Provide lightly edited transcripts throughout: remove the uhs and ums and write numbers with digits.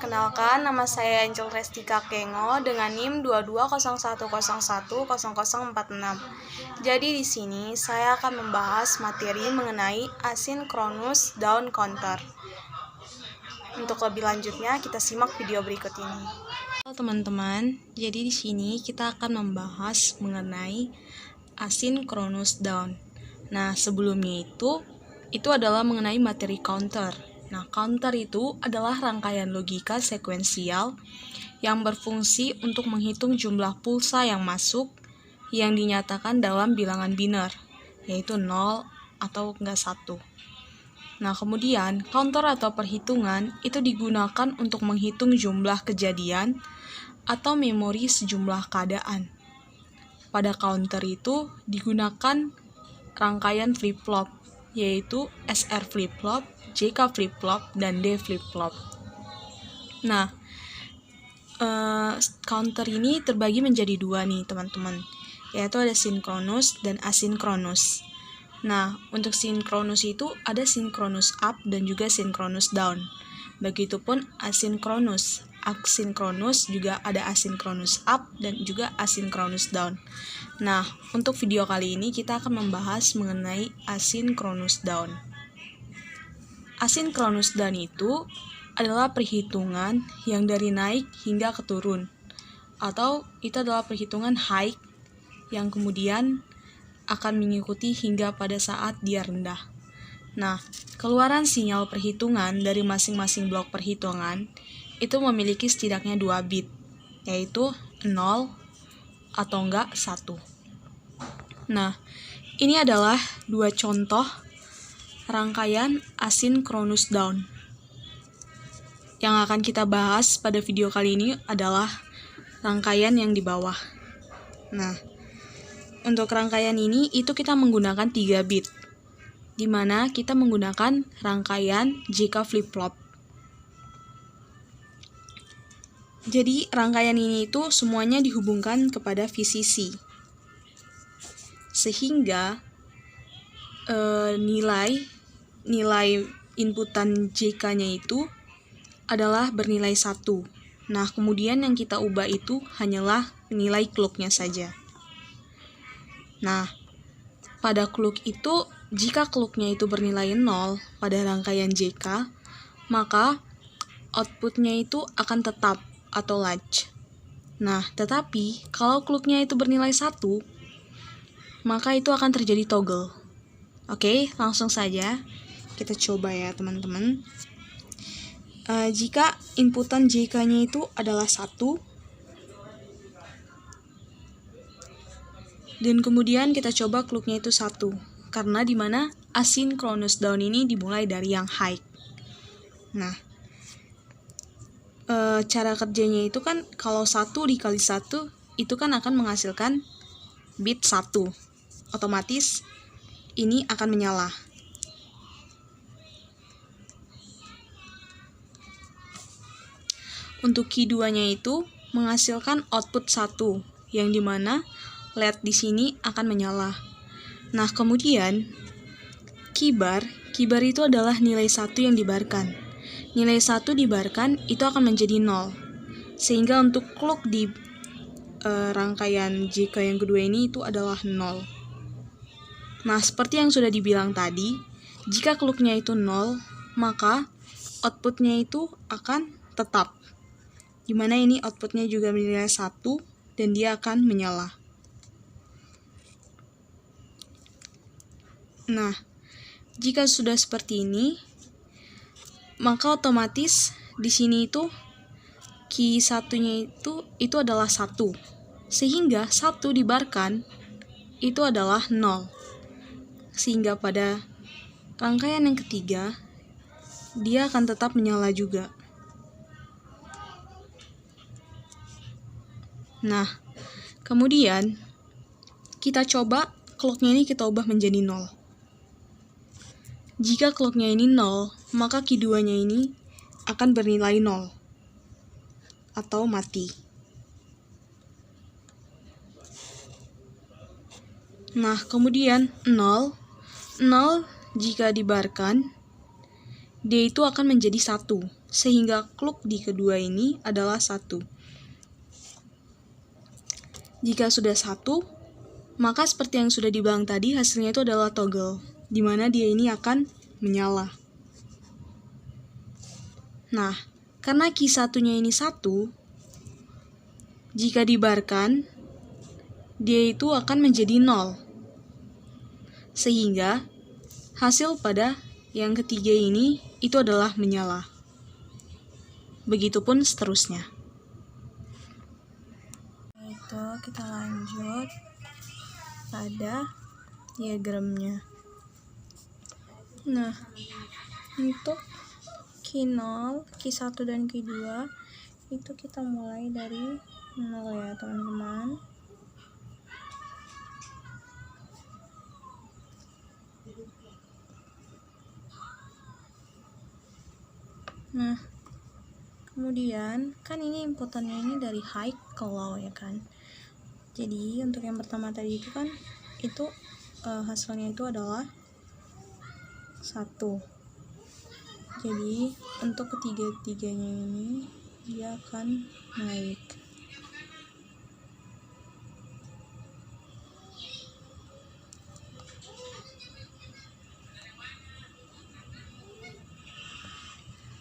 Perkenalkan, nama saya Angel Restika Kengo dengan NIM 2201010046. Jadi di sini saya akan membahas materi mengenai asinkronus down counter. Untuk lebih lanjutnya, kita simak video berikut ini. Halo teman-teman, jadi di sini kita akan membahas mengenai asinkronus down. Nah, sebelumnya itu adalah mengenai materi counter. Nah, counter itu adalah rangkaian logika sekuensial yang berfungsi untuk menghitung jumlah pulsa yang masuk yang dinyatakan dalam bilangan biner, yaitu 0 atau enggak 1. Nah, kemudian counter atau perhitungan itu digunakan untuk menghitung jumlah kejadian atau memori sejumlah keadaan. Pada counter itu digunakan rangkaian flip-flop, yaitu SR flip-flop, JK flip-flop, dan D flip-flop. Nah, counter ini terbagi menjadi dua nih teman-teman, yaitu ada sinkronus dan asinkronus. Nah, untuk sinkronus itu ada sinkronus up dan juga sinkronus down. Begitupun asinkronus. Asinkronus juga ada asinkronus up dan juga asinkronus down. Nah, untuk video kali ini kita akan membahas mengenai asinkronus down. Asinkronus down itu adalah perhitungan yang dari naik hingga ke turun, atau itu adalah perhitungan high yang kemudian akan mengikuti hingga pada saat dia rendah. Nah, keluaran sinyal perhitungan dari masing-masing blok perhitungan itu memiliki setidaknya 2 bit, yaitu 0 atau enggak 1. Nah, ini adalah dua contoh rangkaian asinkronus down. Yang akan kita bahas pada video kali ini adalah rangkaian yang di bawah. Nah, untuk rangkaian ini itu kita menggunakan 3 bit, di mana kita menggunakan rangkaian JK flip-flop. Jadi rangkaian ini itu semuanya dihubungkan kepada VCC, sehingga nilai inputan JK-nya itu adalah bernilai 1. Nah, kemudian yang kita ubah itu hanyalah nilai clock-nya saja. Nah, pada clock itu, jika clock-nya itu bernilai 0 pada rangkaian JK, maka output-nya itu akan tetap atau latch. Nah, tetapi kalau clock-nya itu bernilai 1, maka itu akan terjadi toggle. Oke, langsung saja kita coba ya teman-teman. Jika inputan JK-nya itu adalah 1, dan kemudian kita coba clock-nya itu 1, karena dimana asinkronus down ini dimulai dari yang high. Nah, cara kerjanya itu kan kalau 1 dikali 1 itu kan akan menghasilkan bit 1. Otomatis ini akan menyala. Untuk key 2-nya itu menghasilkan output 1, yang dimana LED di sini akan menyala. Nah, kemudian key bar itu adalah nilai 1 yang dibarkan. Nilai 1 dibarkan itu akan menjadi 0. Sehingga untuk clock di rangkaian JK yang kedua ini itu adalah 0. Nah, seperti yang sudah dibilang tadi, jika clock-nya itu 0, maka output-nya itu akan tetap. Dimana ini output-nya juga bernilai 1 dan dia akan menyala. Nah, jika sudah seperti ini, maka otomatis di sini itu key 1-nya itu adalah 1. Sehingga 1 dibarkan itu adalah 0. Sehingga pada rangkaian yang ketiga, dia akan tetap menyala juga. Nah, kemudian kita coba clock-nya ini kita ubah menjadi 0. Jika clock-nya ini 0, maka key 2-nya ini akan bernilai 0 atau mati. Nah, kemudian 0 jika dibarkan, D itu akan menjadi 1. sehingga kluk di kedua ini adalah 1. Jika sudah 1, maka seperti yang sudah dibilang tadi, hasilnya itu adalah toggle, di mana dia ini akan menyala. Nah, karena key 1-nya ini 1, jika dibarkan, dia itu akan menjadi 0. Sehingga hasil pada yang ketiga ini itu adalah menyala. Begitupun seterusnya. Itu kita lanjut pada diagramnya. Nah, untuk key 0, key 1 dan key 2 itu kita mulai dari 0 ya teman-teman. Nah, kemudian kan ini inputannya ini dari high ke low ya kan. Jadi untuk yang pertama tadi itu kan itu hasilnya itu adalah 1. Jadi untuk ketiga-tiganya ini dia akan naik.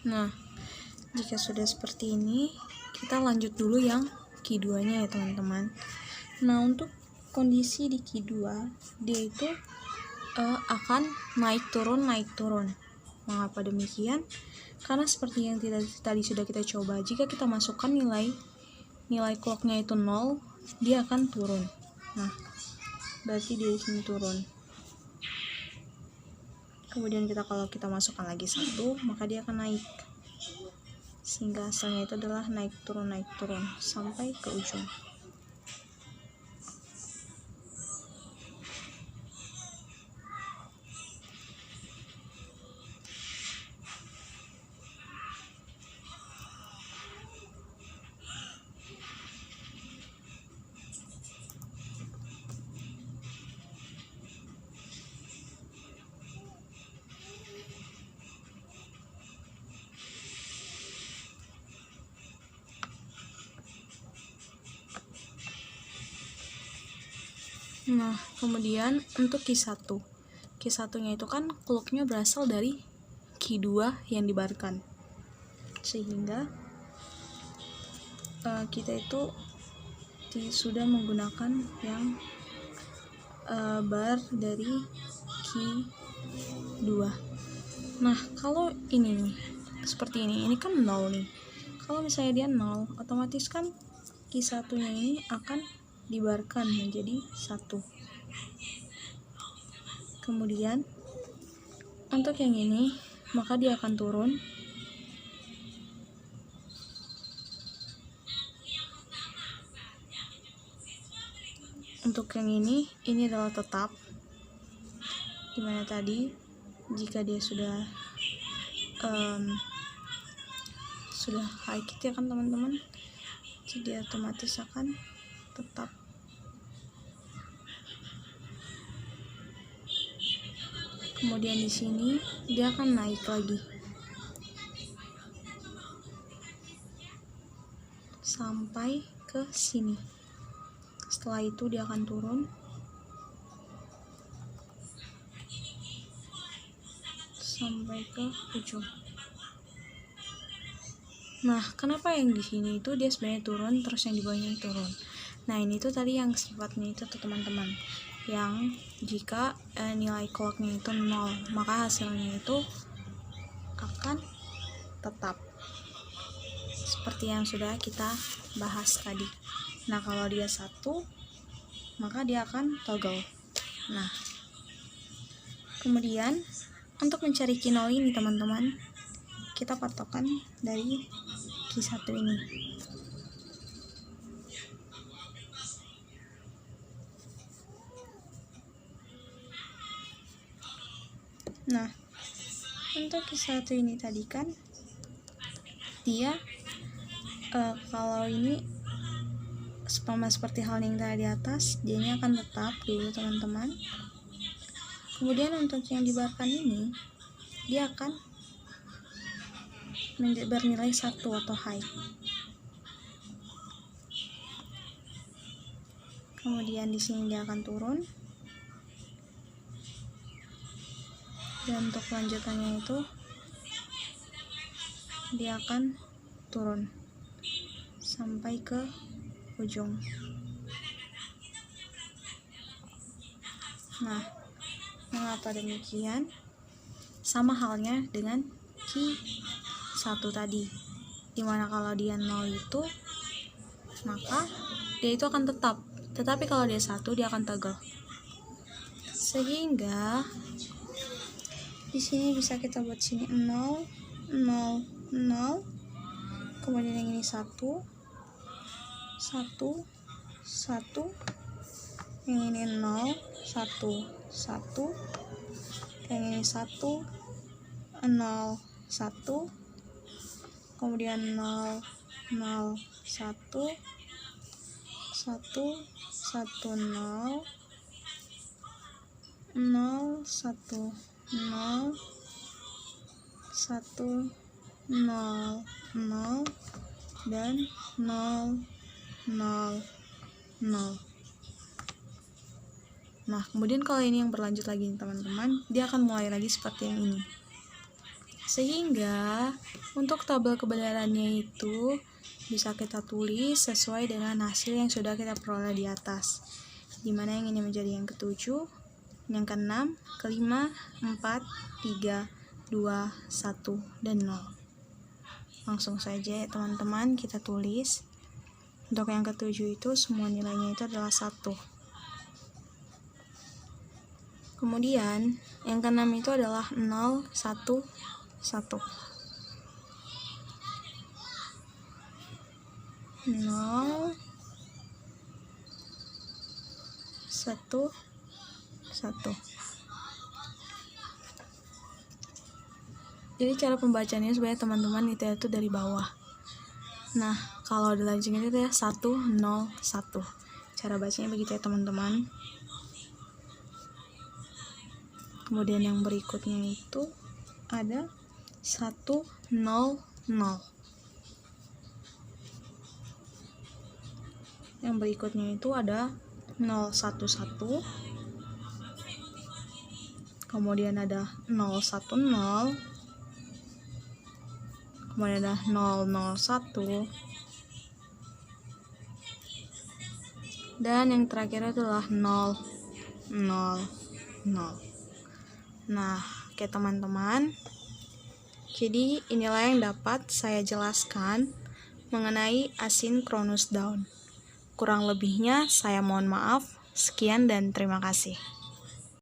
Nah, jika sudah seperti ini, kita lanjut dulu yang key 2-nya ya teman-teman. Nah, untuk kondisi di key 2, dia itu akan naik turun. Mengapa demikian? Karena seperti yang tadi sudah kita coba, jika kita masukkan nilai clock-nya itu 0, dia akan turun. Nah, berarti dia di sini turun. Kemudian kalau kita masukkan lagi 1, maka dia akan naik. Sehingga hasilnya itu adalah naik turun sampai ke ujung. Nah, kemudian untuk key 1. Key 1-nya itu kan clock-nya berasal dari key 2 yang dibarkan. Sehingga kita itu sudah menggunakan yang bar dari key 2. Nah, kalau ini nih, seperti ini kan 0 nih. Kalau misalnya dia 0, otomatis kan key 1-nya ini akan dibarkan menjadi 1. Kemudian untuk yang ini, maka dia akan turun. Untuk yang ini adalah tetap, dimana tadi jika dia sudah high key ya kan teman-teman, jadi otomatis akan tetap. Kemudian di sini dia akan naik lagi sampai ke sini. Setelah itu dia akan turun sampai ke ujung. Nah, kenapa yang di sini itu dia sebenarnya turun, terus yang di bawahnya turun? Nah, ini tuh tadi yang sifatnya itu tuh teman-teman, yang jika nilai clock-nya itu 0, maka hasilnya itu akan tetap, seperti yang sudah kita bahas tadi. Nah, kalau dia 1, maka dia akan toggle. Nah, kemudian untuk mencari key 0 ini teman-teman, kita patokan dari key 1 ini. Nah, untuk key 1 ini tadi kan dia kalau ini sama seperti hal yang tadi di atas, dia ini akan tetap dulu teman-teman. Kemudian untuk yang dibarkan ini, dia akan bernilai 1 atau high. Kemudian di sini dia akan turun. Dan untuk lanjutannya itu dia akan turun sampai ke ujung. Nah, mengapa demikian? Sama halnya dengan Q1 tadi, dimana kalau dia 0 itu maka dia itu akan tetap, tetapi kalau dia 1 dia akan toggle. Sehingga di sini bisa kita buat sini 0 0 0, kemudian yang ini 1 1 1, yang ini 0 1 1, yang ini 1 0 1, kemudian 0 0 1 1 1 0 0 1 0 1 0 0 dan 0 0 0. Nah, kemudian kalau ini yang berlanjut lagi teman-teman, dia akan mulai lagi seperti yang ini. Sehingga untuk tabel kebenarannya itu bisa kita tulis sesuai dengan hasil yang sudah kita peroleh di atas. Dimana yang ini menjadi yang ke-7, yang ke-6, ke-5, 4, 3, 2, 1, dan 0. Langsung saja ya teman-teman kita tulis. Untuk yang ke-7 itu semua nilainya itu adalah 1. Kemudian yang ke-6 itu adalah 0, 1, 1. 0, 1, 1. Jadi cara pembacanya supaya teman-teman itu dari bawah. Nah, kalau ada langsung itu ya 1, 0, 1. Cara bacanya begitu ya teman-teman. Kemudian yang berikutnya itu ada 1, 0, 0. Yang berikutnya itu ada 0, 1, 1. Kemudian ada 0, 1, 0. Kemudian ada 0, 0, 1. Dan yang terakhir adalah 0, 0, 0. Nah, oke teman-teman. Jadi inilah yang dapat saya jelaskan mengenai asynchronous down. Kurang lebihnya saya mohon maaf. Sekian dan terima kasih.